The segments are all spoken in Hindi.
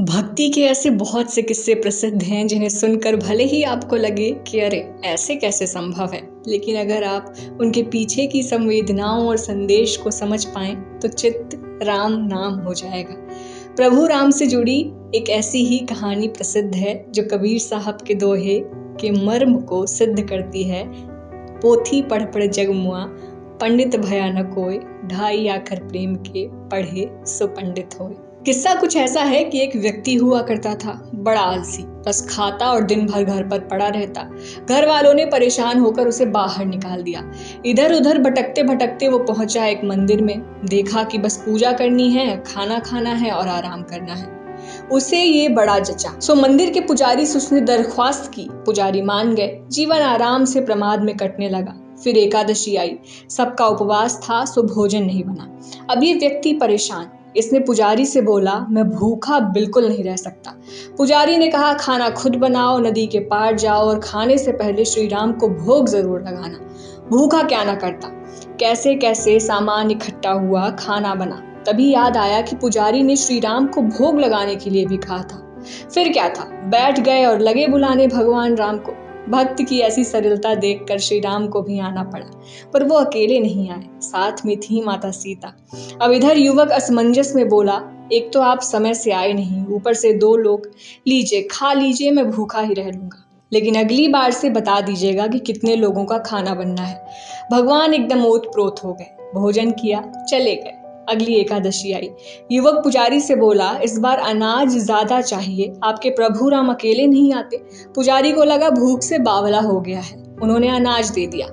भक्ति के ऐसे बहुत से किस्से प्रसिद्ध हैं जिन्हें सुनकर भले ही आपको लगे कि अरे ऐसे कैसे संभव है, लेकिन अगर आप उनके पीछे की संवेदनाओं और संदेश को समझ पाएं तो चित्त राम नाम हो जाएगा। प्रभु राम से जुड़ी एक ऐसी ही कहानी प्रसिद्ध है जो कबीर साहब के दोहे के मर्म को सिद्ध करती है। पोथी पढ़ पढ़ जग मुआ, पंडित भया न कोय, ढाई आखर प्रेम के, पढ़े सो पंडित होए। किस्सा कुछ ऐसा है कि एक व्यक्ति हुआ करता था, बड़ा आलसी, बस खाता और दिन भर घर पर पड़ा रहता। घर वालों ने परेशान होकर उसे बाहर निकाल दिया। इधर उधर भटकते भटकते वो पहुंचा एक मंदिर में। देखा कि बस पूजा करनी है, खाना खाना है और आराम करना है। उसे ये बड़ा जचा, सो मंदिर के पुजारी से उसने दरख्वास्त की। पुजारी मान गए। जीवन आराम से प्रमाद में कटने लगा। फिर एकादशी आई, सबका उपवास था, सो भोजन नहीं बना। अब ये व्यक्ति परेशान। इसने पुजारी से बोला, मैं भूखा बिल्कुल नहीं रह सकता। पुजारी ने कहा, खाना खुद बनाओ, नदी के पार जाओ और खाने से पहले श्री राम को भोग जरूर लगाना। भूखा क्या ना करता। कैसे कैसे सामान इकट्ठा हुआ, खाना बना। तभी याद आया कि पुजारी ने श्री राम को भोग लगाने के लिए भी कहा था। फिर क्या था, बैठ गए और लगे बुलाने भगवान राम को। भक्त की ऐसी सरलता देखकर श्री राम को भी आना पड़ा, पर वो अकेले नहीं आए, साथ में थी माता सीता। अब इधर युवक असमंजस में बोला, एक तो आप समय से आए नहीं, ऊपर से दो लोग, लीजिए खा लीजिए, मैं भूखा ही रह लूंगा, लेकिन अगली बार से बता दीजिएगा कि कितने लोगों का खाना बनना है। भगवान एकदम ओत-प्रोत हो गए, भोजन किया, चले गए। अगली एकादशी आई। युवक पुजारी से बोला, इस बार अनाज ज्यादा चाहिए, आपके प्रभु राम अकेले नहीं आते। पुजारी को लगा भूख से बावला हो गया है, उन्होंने अनाज दे दिया।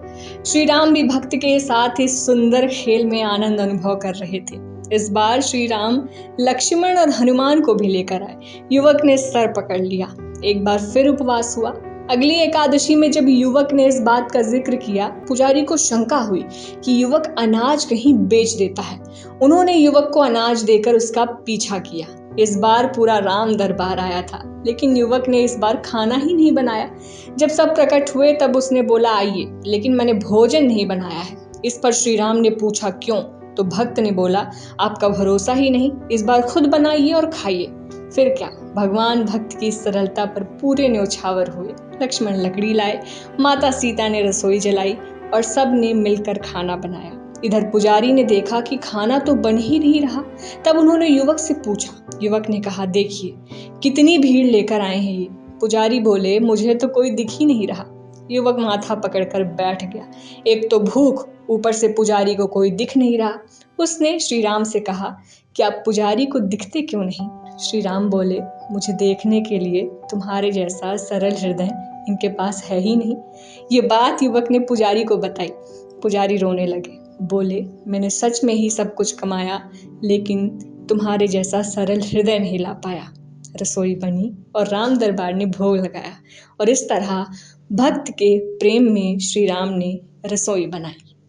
श्री राम भी भक्त के साथ इस सुंदर खेल में आनंद अनुभव कर रहे थे। इस बार श्री राम लक्ष्मण और हनुमान को भी लेकर आए। युवक ने सर पकड़ लिया। एक बार फिर उपवास हुआ। अगली एकादशी में जब युवक ने इस बात का जिक्र किया, पुजारी को शंका हुई कि युवक अनाज कहीं बेच देता है। उन्होंने युवक को अनाज देकर उसका पीछा किया। इस बार पूरा राम दरबार आया था, लेकिन युवक ने इस बार खाना ही नहीं बनाया। जब सब प्रकट हुए तब उसने बोला, आइए, लेकिन मैंने भोजन नहीं बनाया है। इस पर श्री राम ने पूछा, क्यों? तो भक्त ने बोला, आपका भरोसा ही नहीं, इस बार खुद बनाइए और खाइए। फिर क्या, भगवान भक्त की सरलता पर पूरे न्योछावर हुए। लक्ष्मण लकड़ी लाए, माता सीता ने रसोई जलाई और सब ने मिलकर खाना बनाया। इधर पुजारी ने देखा कि खाना तो बन ही नहीं रहा। तब उन्होंने युवक से पूछा। युवक ने कहा, देखिए कितनी भीड़ लेकर आए हैं ये। पुजारी बोले, मुझे तो कोई दिख ही नहीं रहा। युवक माथा पकड़कर बैठ गया। एक तो भूख, ऊपर से पुजारी को कोई दिख नहीं रहा। उसने श्री राम से कहा कि आप पुजारी को दिखते क्यों नहीं? श्री राम बोले, मुझे देखने के लिए तुम्हारे जैसा सरल हृदय इनके पास है ही नहीं। ये बात युवक ने पुजारी को बताई। पुजारी रोने लगे, बोले, मैंने सच में ही सब कुछ कमाया, लेकिन तुम्हारे जैसा सरल हृदय नहीं ला पाया। रसोई बनी और राम दरबार ने भोग लगाया, और इस तरह भक्त के प्रेम में श्री राम ने रसोई बनाई।